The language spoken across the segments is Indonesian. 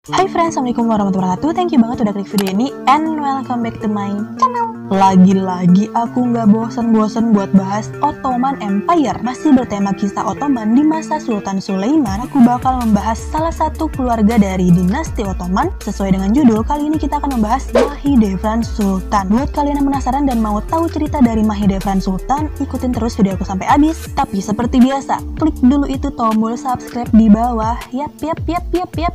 Hai friends, assalamualaikum warahmatullahi wabarakatuh. Thank you banget udah klik video ini and welcome back to my channel. Lagi-lagi aku nggak bosen-bosen buat bahas Ottoman Empire. Masih bertema kisah Ottoman di masa Sultan Sulaiman. Aku bakal membahas salah satu keluarga dari dinasti Ottoman. Sesuai dengan judul, kali ini kita akan membahas Mahidevran Sultan. Buat kalian yang penasaran dan mau tahu cerita dari Mahidevran Sultan, ikutin terus video aku sampai habis. Tapi seperti biasa, klik dulu itu tombol subscribe di bawah. Yap,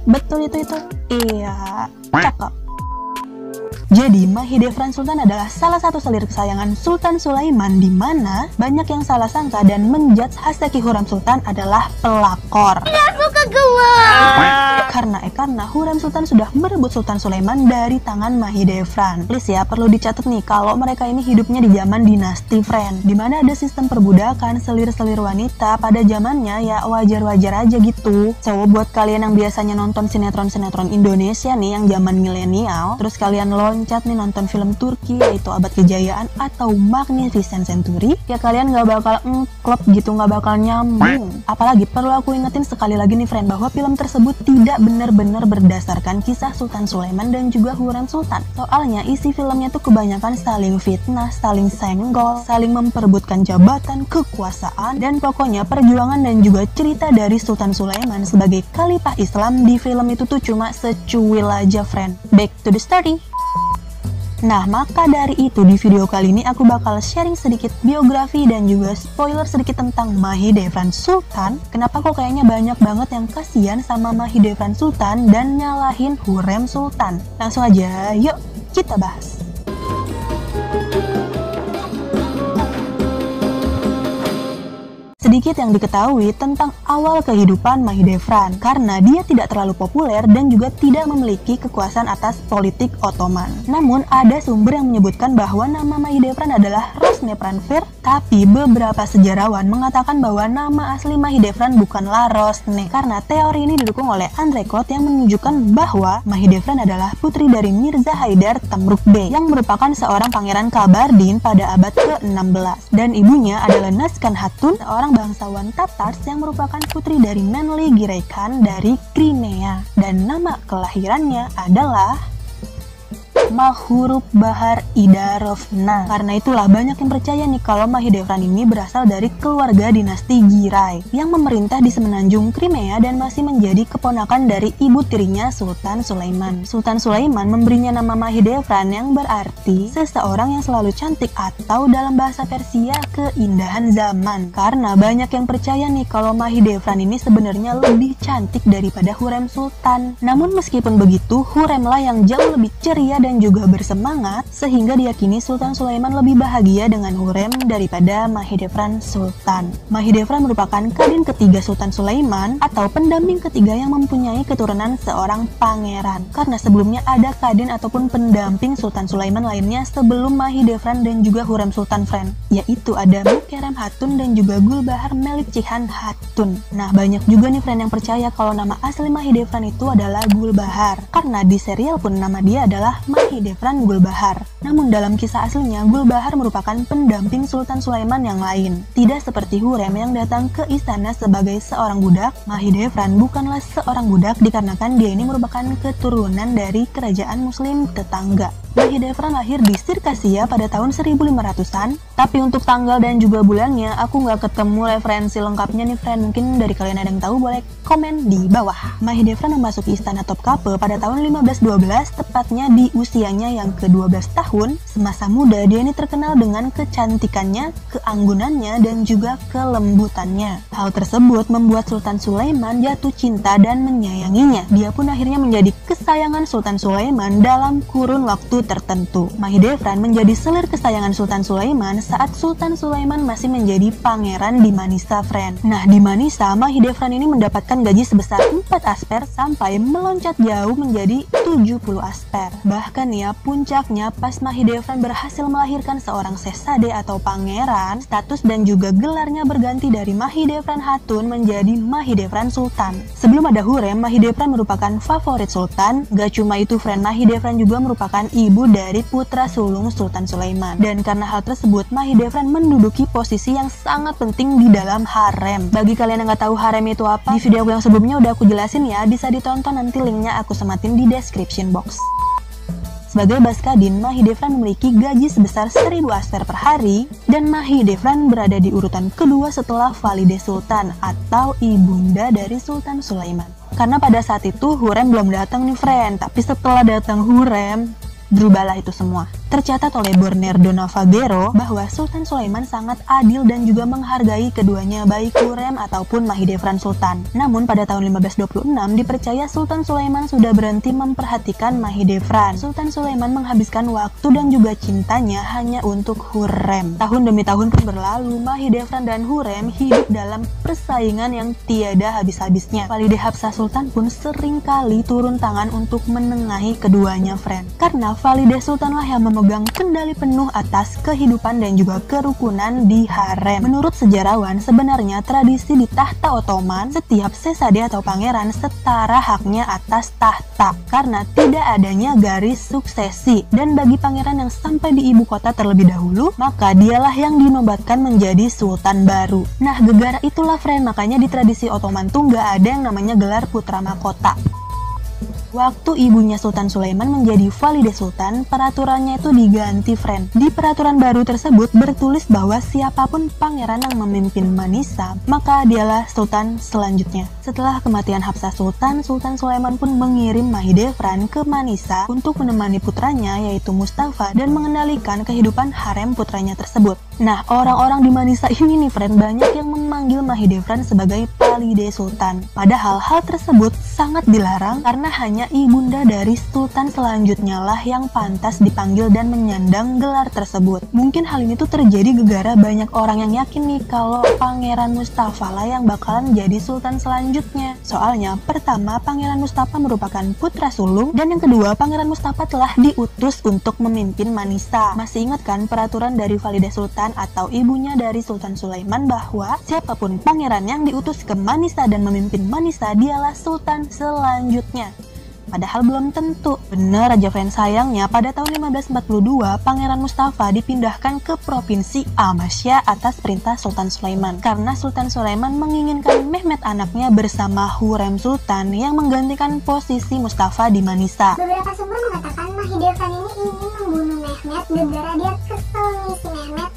betul itu. Iya, cakep. Jadi, Mahidevran Sultan adalah salah satu selir kesayangan Sultan Sulaiman, di mana banyak yang salah sangka dan menjudge Haseki Hurrem Sultan adalah pelakor. Tidak suka gelap. Karena Hurrem Sultan sudah merebut Sultan Sulaiman dari tangan Mahidevran. Please ya, perlu dicatat nih kalau mereka ini hidupnya di zaman dinasti Friend, di mana ada sistem perbudakan selir-selir wanita pada zamannya, ya wajar-wajar aja gitu. So, buat kalian yang biasanya nonton sinetron-sinetron Indonesia nih yang zaman milenial, terus kalian loncat nih nonton film Turki yaitu Abad Kejayaan atau Magnificent Century, ya kalian nggak bakal klop gitu, nggak bakal nyambung. Apalagi perlu aku ingetin sekali lagi nih friend, bahwa film tersebut tidak benar-benar berdasarkan kisah Sultan Sulaiman dan juga Hurrem Sultan. Soalnya isi filmnya tuh kebanyakan saling fitnah, saling senggol, saling memperebutkan jabatan, kekuasaan, dan pokoknya perjuangan dan juga cerita dari Sultan Sulaiman sebagai khalifah Islam di film itu tuh cuma secuil aja friend. Back to the story. Nah, maka dari itu di video kali ini aku bakal sharing sedikit biografi dan juga spoiler sedikit tentang Mahidevran Sultan. Kenapa kok kayaknya banyak banget yang kasihan sama Mahidevran Sultan dan nyalahin Hurrem Sultan? Langsung aja, yuk kita bahas. Sedikit yang diketahui tentang awal kehidupan Mahidevran, karena dia tidak terlalu populer dan juga tidak memiliki kekuasaan atas politik Ottoman. Namun ada sumber yang menyebutkan bahwa nama Mahidevran adalah Rosnefranfir, tapi beberapa sejarawan mengatakan bahwa nama asli Mahidevran bukanlah Rosne, karena teori ini didukung oleh Andrei Klot yang menunjukkan bahwa Mahidevran adalah putri dari Mirza Haidar Temruk Bey yang merupakan seorang pangeran Kabardin pada abad ke-16, dan ibunya adalah Nazcan Hatun, seorang bangsawan Tatars yang merupakan putri dari Menli Giray Khan dari Crimea, dan nama kelahirannya adalah Mahurub Bahar Idarovna. Karena itulah banyak yang percaya nih kalau Mahidevran ini berasal dari keluarga dinasti Giray yang memerintah di semenanjung Crimea dan masih menjadi keponakan dari ibu tirinya Sultan Sulaiman. Sultan Sulaiman memberinya nama Mahidevran yang berarti seseorang yang selalu cantik, atau dalam bahasa Persia keindahan zaman. Karena banyak yang percaya nih kalau Mahidevran ini sebenarnya lebih cantik daripada Hurrem Sultan. Namun meskipun begitu, Hurremlah yang jauh lebih ceria dan juga bersemangat, sehingga diyakini Sultan Sulaiman lebih bahagia dengan Hurrem daripada Mahidevran Sultan. Mahidevran merupakan kadin ketiga Sultan Sulaiman atau pendamping ketiga yang mempunyai keturunan seorang pangeran, karena sebelumnya ada kadin ataupun pendamping Sultan Sulaiman lainnya sebelum Mahidevran dan juga Hurrem Sultan friend, yaitu ada Mukerem Hatun dan juga Gulbahar Melik Cihan Hatun. Nah, banyak juga nih friend yang percaya kalau nama asli Mahidevran itu adalah Gulbahar, karena di serial pun nama dia adalah Mahidevran Gulbahar. Namun dalam kisah aslinya, Gulbahar merupakan pendamping Sultan Sulaiman yang lain. Tidak seperti Hurrem yang datang ke istana sebagai seorang budak, Mahidevran bukanlah seorang budak dikarenakan dia ini merupakan keturunan dari kerajaan muslim tetangga. Mahidevran lahir di Sirkasia pada tahun 1500-an, tapi untuk tanggal dan juga bulannya aku nggak ketemu referensi lengkapnya nih friend. Mungkin dari kalian ada yang tahu, boleh komen di bawah. Mahidevran memasuki istana Topkapi pada tahun 1512, tepatnya di usianya yang ke-12 tahun. Semasa muda dia ini terkenal dengan kecantikannya, keanggunannya, dan juga kelembutannya. Hal tersebut membuat Sultan Sulaiman jatuh cinta dan menyayanginya. Dia pun akhirnya menjadi kesayangan Sultan Sulaiman dalam kurun waktu tertentu. Mahidevran menjadi selir kesayangan Sultan Sulaiman saat Sultan Sulaiman masih menjadi pangeran di Manisa friend. Nah, di Manisa, Mahidevran ini mendapatkan gaji sebesar 4 asper sampai meloncat jauh menjadi 70 asper. Bahkan ya, puncaknya pas Mahidevran berhasil melahirkan seorang sesade atau pangeran, status dan juga gelarnya berganti dari Mahidevran Hatun menjadi Mahidevran Sultan. Sebelum ada Hurrem, Mahidevran merupakan favorit Sultan. Gak cuma itu friend, Mahidevran juga merupakan ibu ibu dari putra sulung Sultan Sulaiman. Dan karena hal tersebut, Mahidevran menduduki posisi yang sangat penting di dalam harem. Bagi kalian yang nggak tahu harem itu apa, di video aku yang sebelumnya udah aku jelasin ya, bisa ditonton, nanti linknya aku sematin di description box. Sebagai Baskadin, Mahidevran memiliki gaji sebesar 1000 asper per hari, dan Mahidevran berada di urutan kedua setelah Valide Sultan atau ibunda dari Sultan Sulaiman. Karena pada saat itu Hurrem belum datang nih friend, tapi setelah datang Hurrem, berubahlah itu semua. Tercatat oleh Bernardo Navagero bahwa Sultan Sulaiman sangat adil dan juga menghargai keduanya, baik Hurrem ataupun Mahidevran Sultan. Namun pada tahun 1526 dipercaya Sultan Sulaiman sudah berhenti memperhatikan Mahidevran. Sultan Sulaiman menghabiskan waktu dan juga cintanya hanya untuk Hurrem. Tahun demi tahun pun berlalu, Mahidevran dan Hurrem hidup dalam persaingan yang tiada habis-habisnya. Valide Hafsah Sultan pun seringkali turun tangan untuk menengahi keduanya friend. Karena Valide Sultanlah yang memegang kendali penuh atas kehidupan dan juga kerukunan di harem. Menurut sejarawan, sebenarnya tradisi di tahta Ottoman, setiap sesade atau pangeran setara haknya atas tahta karena tidak adanya garis suksesi. Dan bagi pangeran yang sampai di ibu kota terlebih dahulu, maka dialah yang dinobatkan menjadi sultan baru. Nah, gegara itulah friend, makanya di tradisi Ottoman tuh nggak ada yang namanya gelar putra mahkota. Waktu ibunya Sultan Sulaiman menjadi Valide Sultan, peraturannya itu diganti friend. Di peraturan baru tersebut bertulis bahwa siapapun pangeran yang memimpin Manisa, maka dialah Sultan selanjutnya. Setelah kematian Hafsah Sultan, Sultan Sulaiman pun mengirim Mahidevran ke Manisa untuk menemani putranya yaitu Mustafa dan mengendalikan kehidupan harem putranya tersebut. Nah, orang-orang di Manisa ini nih friend, banyak yang memanggil Mahidevran sebagai Valide Sultan. Padahal hal tersebut sangat dilarang karena hanya ibunda dari sultan selanjutnya lah yang pantas dipanggil dan menyandang gelar tersebut. Mungkin hal ini tuh terjadi gegara banyak orang yang yakin nih kalau Pangeran Mustafa lah yang bakalan jadi sultan selanjutnya. Soalnya pertama, Pangeran Mustafa merupakan putra sulung, dan yang kedua, Pangeran Mustafa telah diutus untuk memimpin Manisa. Masih ingat kan peraturan dari Valide Sultan atau ibunya dari Sultan Sulaiman bahwa siapapun pangeran yang diutus ke Manisa dan memimpin Manisa dialah sultan selanjutnya. Padahal belum tentu. Bener aja friend, sayangnya pada tahun 1542 Pangeran Mustafa dipindahkan ke Provinsi Amasya atas perintah Sultan Sulaiman. Karena Sultan Sulaiman menginginkan Mehmet anaknya bersama Hurrem Sultan yang menggantikan posisi Mustafa di Manisa. Beberapa sumber mengatakan Mahidevran ini ingin membunuh Mehmet gara-gara dia kesel nih si Mehmet.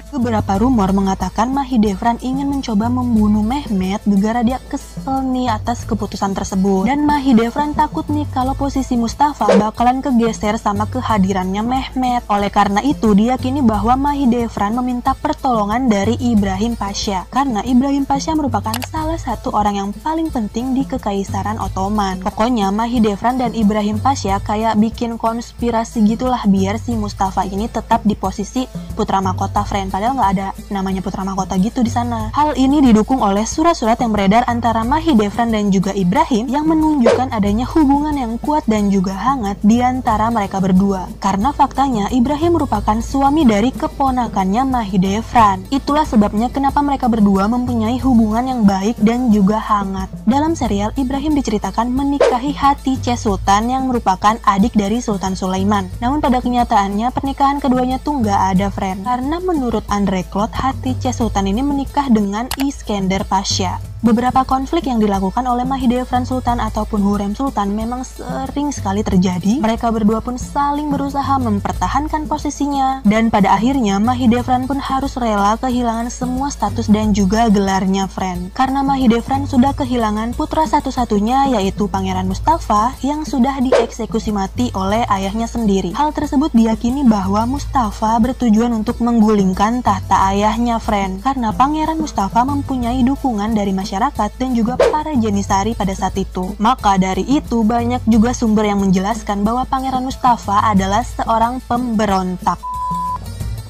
Beberapa rumor mengatakan Mahidevran ingin mencoba membunuh Mehmet gara-gara dia kesel nih atas keputusan tersebut. Dan Mahidevran takut nih kalau posisi Mustafa bakalan kegeser sama kehadirannya Mehmet. Oleh karena itu diyakini bahwa Mahidevran meminta pertolongan dari Ibrahim Pasha. Karena Ibrahim Pasha merupakan salah satu orang yang paling penting di Kekaisaran Ottoman. Pokoknya Mahidevran dan Ibrahim Pasha kayak bikin konspirasi gitulah biar si Mustafa ini tetap di posisi putra mahkota friend. Padahal nggak ada namanya putra mahkota gitu di sana. Hal ini didukung oleh surat-surat yang beredar antara Mahidevran dan juga Ibrahim yang menunjukkan adanya hubungan yang kuat dan juga hangat di antara mereka berdua. Karena faktanya Ibrahim merupakan suami dari keponakannya Mahidevran. Itulah sebabnya kenapa mereka berdua mempunyai hubungan yang baik dan juga hangat. Dalam serial, Ibrahim diceritakan menikahi Hatice Sultan yang merupakan adik dari Sultan Sulaiman. Namun pada kenyataannya pernikahan keduanya tuh nggak ada friend. Karena menurut Andre Cloud, Hatice Sultan ini menikah dengan Iskender Pasha. Beberapa konflik yang dilakukan oleh Mahidevran Sultan ataupun Hurrem Sultan memang sering sekali terjadi. Mereka berdua pun saling berusaha mempertahankan posisinya. Dan pada akhirnya Mahidevran pun harus rela kehilangan semua status dan juga gelarnya friend. Karena Mahidevran sudah kehilangan putra satu-satunya yaitu Pangeran Mustafa yang sudah dieksekusi mati oleh ayahnya sendiri. Hal tersebut diyakini bahwa Mustafa bertujuan untuk menggulingkan tahta ayahnya friend. Karena Pangeran Mustafa mempunyai dukungan dari masyarakat dan juga para Janissary pada saat itu. Maka dari itu banyak juga sumber yang menjelaskan bahwa Pangeran Mustafa adalah seorang pemberontak.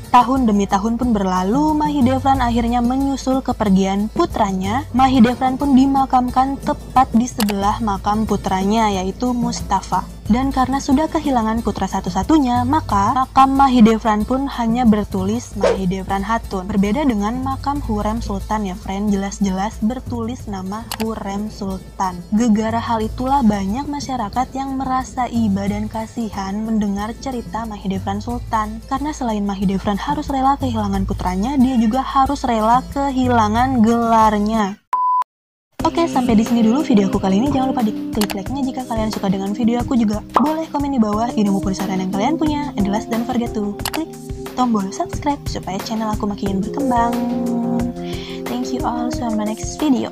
Tahun demi tahun pun berlalu, Mahidevran akhirnya menyusul kepergian putranya. Mahidevran pun dimakamkan tepat di sebelah makam putranya yaitu Mustafa. Dan karena sudah kehilangan putra satu-satunya, maka makam Mahidevran pun hanya bertulis Mahidevran Hatun. Berbeda dengan makam Hurrem Sultan ya friend, jelas-jelas bertulis nama Hurrem Sultan. Gegara hal itulah banyak masyarakat yang merasa iba dan kasihan mendengar cerita Mahidevran Sultan. Karena selain Mahidevran harus rela kehilangan putranya, dia juga harus rela kehilangan gelarnya. Oke, sampai di sini dulu video aku kali ini. Jangan lupa diklik like-nya jika kalian suka dengan video aku juga. Boleh komen di bawah ide maupun saran yang kalian punya. And last, don't forget to klik tombol subscribe supaya channel aku makin berkembang. Thank you all, see you on my next video.